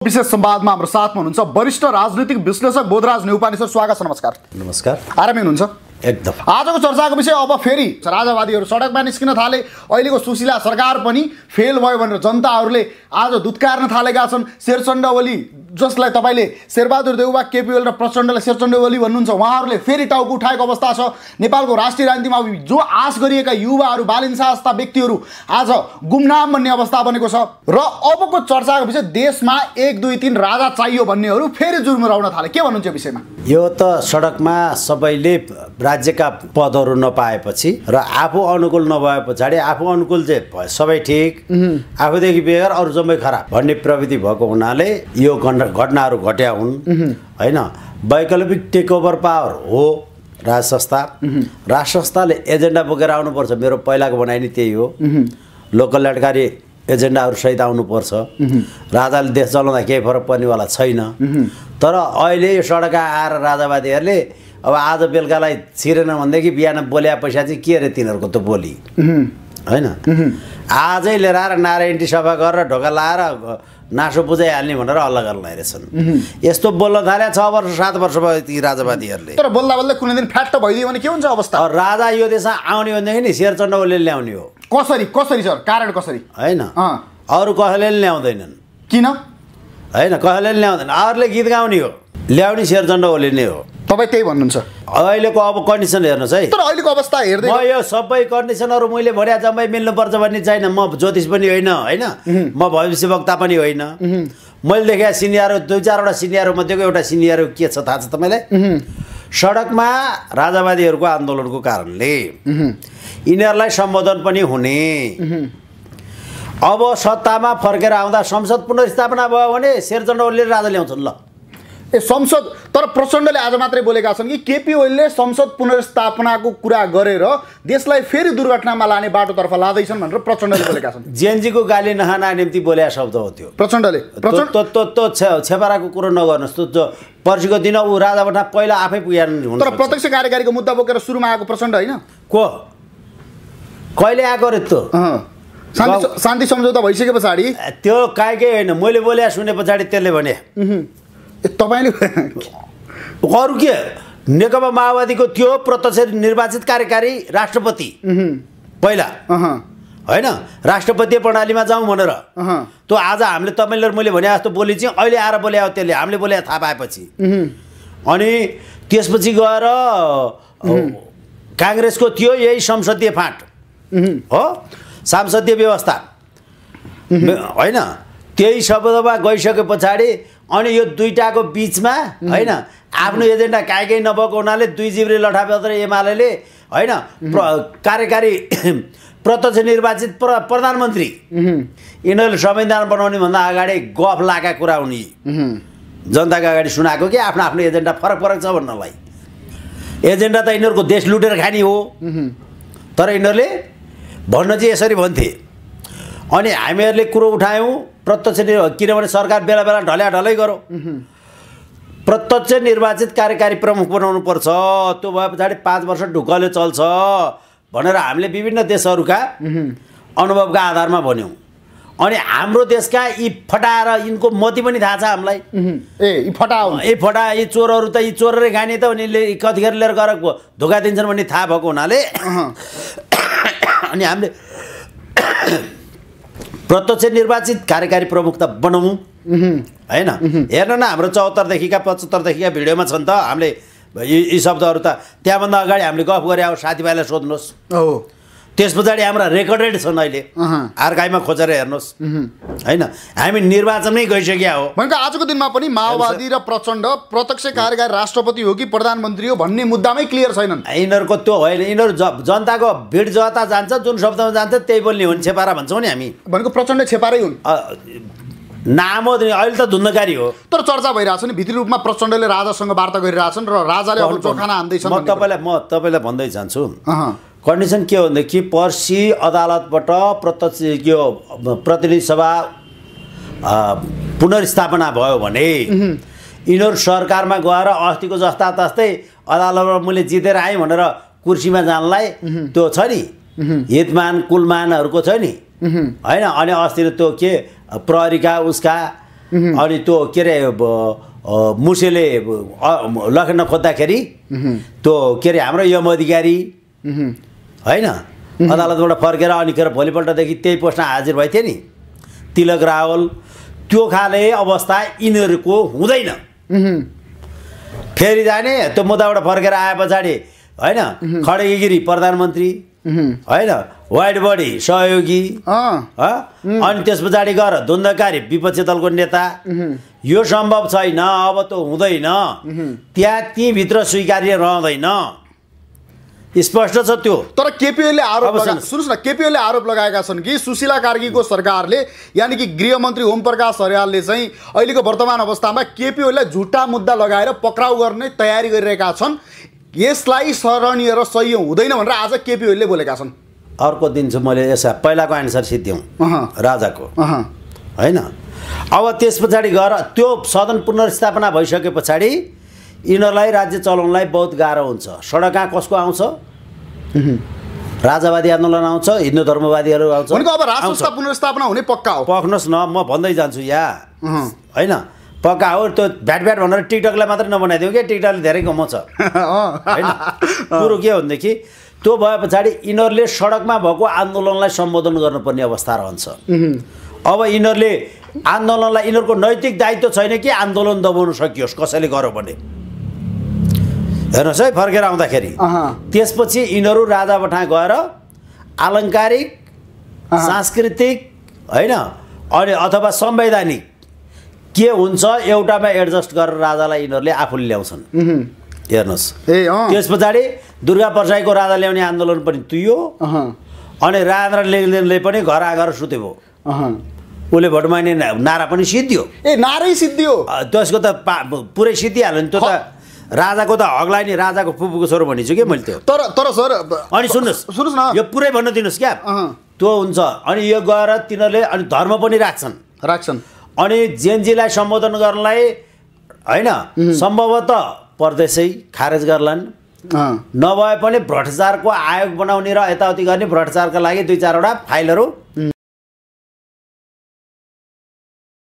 विशेष संवादमा हाम्रो साथमा हुनुहुन्छ वरिष्ठ राजनीतिक विश्लेषक बोधराज नेउपाने सर। स्वागत छ। नमस्कार। नमस्कार। आरामै हुनुहुन्छ? एकदम। आजको चर्चाको विषय अब फेरि राजावादीहरू सडकमा निस्किन थाले। अहिलेको सुशीला सरकार पनि फेल भयो भनेर जनताहरूले आज धुत्कार्न थालेका छन्। शेरचण्ड ओली, जसलाई तपाईले शेरबहादुर देउवा, केपी ओली र प्रचण्डलाई शेरचण्ड ओली भन्नुहुन्छ, उहाँहरूले फेरि टाउको उठाएको अवस्था छ। नेपालको राष्ट्रिय राजनीतिमा जो आश गरिएका युवाहरू, बालिन्सा जस्ता व्यक्तिहरू आज गुमनाम भन्ने अवस्था बनेको छ। र अबको चर्चाको विषय देशमा 1 2 3 राजा चाहियो भन्नेहरू फेरि जुर्मुराउन थाले। के भन्नुहुन्छ यो विषयमा? यो त सडकमा सबैले राज्यका पदहरू नपाएपछि र आफू अनुकूल नभए पछाडि आफू अनुकूल चाहिँ सबै ठिक, आफूदेखि बेगर अरू जम्मै खराब भन्ने प्रवृत्ति भएको हुनाले यो घटनाहरू घट्या हुन् हैन। वैकल्पिक टेकओभर पावर हो राज संस्था। राज संस्थाले एजेन्डा बोकेर आउनुपर्छ। मेरो पहिलाको भनाइ नै त्यही हो। लोकल लटकारी एजेन्डाहरू सहित आउनुपर्छ। राजाले देश चलाउँदा केही फरक पर्नेवाला छैन। तर अहिले यो सडकमा आएर राजावादीहरूले अब आज बेलुकालाई छिरेन भनेदेखि बिहान बोल्या पैसा चाहिँ के अरे तिनीहरूको त बोली होइन। आजै लिएर आएर नारायणी सभा गरेर ढोका लाएर नासो बुझाइहाल्ने भनेर हल्ला गर्न आइरहेछन्। यस्तो बोल्न थाले 6 वर्ष 7 वर्ष भयो ती राजावादीहरूले। तर बोल्दा बोल्दै कुनै दिन फ्याट भइदियो भने के हुन्छ अवस्था? राजा यो देशमा आउने भनेदेखि नि शेरचण्ड ओलीले ल्याउने हो। कसरी सर? कारण कसरी? होइन, अरू कसैले ल्याउँदैनन्। किन? होइन, कसैले ल्याउँदैन। अरूले गीत गाउने हो, ल्याउने शेरचण्ड ओली नै हो। तपाईँ त्यही भन्नुहुन्छ? अहिलेको अब कन्डिसन हेर्नुहोस् है। तर अहिलेको अवस्था हेर्दै म यो सबै कन्डिसनहरू मैले भने जम्मै मिल्नुपर्छ भन्ने छैन। म ज्योतिष पनि होइन होइन, म भविष्यवक्ता पनि होइन। मैले देखेँ सिनियरहरू 2-4 वटा सिनियरहरू मध्येको एउटा सिनियर के छ थाहा छ तपाईँलाई? सडकमा राजावादीहरूको आन्दोलनको कारणले यिनीहरूलाई सम्बोधन पनि हुने। अब सत्तामा फर्केर आउँदा संसद पुनर्स्थापना भयो भने शेरचण्ड ओलीले राजा ल्याउँछन्। ल संसद, तर प्रचण्डले आज मात्रै बोलेका छन् कि केपी ओलीले संसद पुनर्स्थापनाको कुरा गरेर देशलाई फेरि दुर्घटनामा लाने बाटोतर्फ लाँदैछन् भनेर प्रचण्डले बोलेका छन्। जेएनजीको गाली नखाना निम्ति बोलेको शब्द हो त्यो। प्रचण्डले छेपाराको कुरो नगर्नुहोस्। त्यो पर्सिको दिन ऊ राजा बठा पहिला आफै पुग्याउनु। तर प्रत्यक्ष कार्यकारीको मुद्दा बोकेर सुरुमा आएको प्रचण्ड होइन? को कहिले आएको रे त्यो? शान्ति सम्झौता भइसके पछाडि त्यो काहीकै होइन। मैले बोले सुने पछाडि त्यसले भने तपाईँले अरू के नेकपा माओवादीको त्यो प्रत्यक्ष निर्वाचित कार्यकारी राष्ट्रपति पहिला होइन, राष्ट्रपतीय प्रणालीमा जाउँ भनेर त्यो आज हामीले तपाईँले मैले भने जस्तो बोली चाहिँ अहिले आएर बोले हो। त्यसले हामीले बोले थाहा पाएपछि अनि त्यसपछि गएर काङ्ग्रेसको थियो यही संसदीय फाँट हो, सांसदीय व्यवस्था होइन। त्यही शब्दमा गइसके पछाडि अनि यो दुईटाको बिचमा होइन आफ्नो एजेन्डा काहीँ नभएको हुनाले 2 जिब्रे लठापेर एमाले होइन कार्यकारी प्रत्यक्ष निर्वाचित प्रधानमन्त्री यिनीहरूले संविधान बनाउने भन्दा अगाडि गफ लागा कुरा हुने जनताको अगाडि सुनाएको कि आफ्नो आफ्नो एजेन्डा फरक छ भन्नलाई। एजेन्डा त यिनीहरूको देश लुटेर खाने हो। तर यिनीहरूले भन्न चाहिँ यसरी भन्थे। अनि हामीहरूले कुरो उठायौँ प्रत्यक्ष, किनभने सरकार बेला बेला ढलै गरौँ, प्रत्यक्ष निर्वाचित कार्यकारी प्रमुख बनाउनु पर्छ। त्यो भए पछाडि 5 वर्ष ढुक्कले चल्छ भनेर हामीले विभिन्न देशहरूका अनुभवका आधारमा भन्यौँ। अनि हाम्रो देशका यी फटाएर यिनको मती पनि थाहा छ हामीलाई। यी फटा यी चोरहरू त यी चोररै खाने त उनीले कतिखेर लिएर गएर धोका दिन्छन् भन्ने थाहा भएको हुनाले अनि हामीले प्रत्यक्ष निर्वाचित कार्यकारी प्रमुख त बनाउँ होइन। हेर्नु न हाम्रो 74 देखिका 75 देखिका भिडियोमा छन् त। हामीले यी शब्दहरू त त्यहाँभन्दा अगाडि हामीले गफ गरे अब साथीभाइलाई सोध्नुहोस्। त्यस पछाडि हाम्रा रेकर्डेड छन् अहिले आर्काइभमा खोजेर हेर्नुहोस् होइन। हामी निर्वाचनमै गइसक्या हो। भनेको आजको दिनमा पनि माओवादी र प्रचण्ड प्रत्यक्ष कार्यकारी राष्ट्रपति हो कि प्रधानमन्त्री हो भन्ने मुद्दामै क्लियर छैनन्। यिनीहरूको त्यो होइन। यिनीहरू जनताको भिड जता जान्छ जुन शब्दमा जान्छ त्यही बोल्ने हुन्। छेपारा भन्छौँ नि हामी। भनेको प्रचण्ड छेपारै हुन्। नाम हो अहिले त धुन्धकारी हो। तर चर्चा भइरहेछ नि भित्री रूपमा प्रचण्डले राजासँग वार्ता गरिरहेछन् र राजाले अब चोखाना हान्दैछन्। म तपाईँलाई भन्दै जान्छु। कन्डिसन के हो भनेदेखि पर्सि अदालतबाट प्रत्यक्ष यो प्रतिनिधि सभा पुनर्स्थापना भयो भने यिनीहरू सरकारमा गएर अस्तिको जस्ता तस्तै अदालतबाट मैले जितेर आएँ भनेर कुर्सीमा जानलाई त्यो छ नि हितमान कुलमानहरूको छ नि हैन। अनि अस्ति त्यो के प्रहरीका उसका अनि त्यो के अरे मुसेले लखेट्न खोज्दाखेरि त्यो के अरे हाम्रो यम अधिकारी होइन अदालतबाट फर्केर अनिखेर भोलिपल्टदेखि त्यही पोस्टमा हाजिर भए थिए नि तिलक रावल त्यो खाले अवस्था यिनीहरूको हुँदैन फेरि जाने त्यो मुद्दाबाट फर्केर आए पछाडि होइन खड्गेगिरी प्रधानमन्त्री होइन वाइड बडी सहयोगी अनि त्यस पछाडि गएर द्वन्द्वकारी विपक्षी दलको नेता यो सम्भव छैन अब त हुँदैन त्यहाँ तीभित्र स्वीकार्य रहँदैन स्पष्ट छ त्यो तर केपीओले आरोप सुन्नुहोस् न केपीओले आरोप लगाएका छन् कि सुशीला कार्कीको सरकारले यानि कि गृहमन्त्री ओम प्रकाश अर्यालले चाहिँ अहिलेको वर्तमान अवस्थामा केपीओलाई झुटा मुद्दा लगाएर पक्राउ गर्ने तयारी गरिरहेका छन् यसलाई शरणीय र सही हुँदैन भनेर आज केपीओले बोलेका छन् अर्को दिन्छु मैले यसो पहिलाको एन्सर सिद्ध्यौँ राजाको होइन अब त्यस पछाडि गएर त्यो सदन पुनर्स्थापना भइसके पछाडि यिनीहरूलाई राज्य चलाउनलाई बहुत गाह्रो हुन्छ सडक कहाँ कसको आउँछ राजावादी आन्दोलन आउँछ हिन्दू धर्मवादीहरू आउँछ भनेको अब राजसंस्था पुनर्स्थापना हुने पक्का हो पक्नुहोस् न म भन्दै जान्छु यहाँ होइन पक्का हो त्यो भ्याट भनेर टिकटकलाई मात्रै नबनाइदिउँ कि टिकटकले धेरै कमाउँछ होइन कुरो के हो भनेदेखि त्यो भए पछाडि यिनीहरूले सडकमा भएको आन्दोलनलाई सम्बोधन गर्नुपर्ने अवस्था रहन्छ अब यिनीहरूले आन्दोलनलाई यिनीहरूको नैतिक दायित्व छैन कि आन्दोलन दबाउन सकियोस् कसैले गर्यो भने हेर्नुहोस् है फर्केर आउँदाखेरि त्यसपछि यिनीहरू राजाबठा गएर आलङ्कारिक सांस्कृतिक होइन अनि अथवा संवैधानिक के हुन्छ एउटामा एडजस्ट गरेर राजालाई यिनीहरूले आफूले ल्याउँछन् हेर्नुहोस् त्यस पछाडि दुर्गा प्रसाईको राजा ल्याउने आन्दोलन पनि तुइयो अनि राजेन्द्र लेखले पनि घर आएर सुते भयो उसले भोट माग्ने नारा पनि सिद्धियो नारै सिद्धियो त्यसको त पुरै सिद्धिहाल्यो नि त्यो त राजाको त हकलाई नि राजाको फुपूको छोरो भनिन्छु कि मैले त्यो तर सर अनि सुन्नुहोस् न यो पुरै भन्न दिनुहोस् क्या त्यो हुन्छ अनि यो गएर तिनीहरूले अनि धर्म पनि राख्छन् अनि जेएनजीलाई सम्बोधन गर्नलाई होइन सम्भवतः परदेशै खारेज गर्लान् नभए पनि भ्रष्टाचारको आयोग बनाउने र यताउति गर्ने भ्रष्टाचारका लागि 2-4 वटा फाइलहरू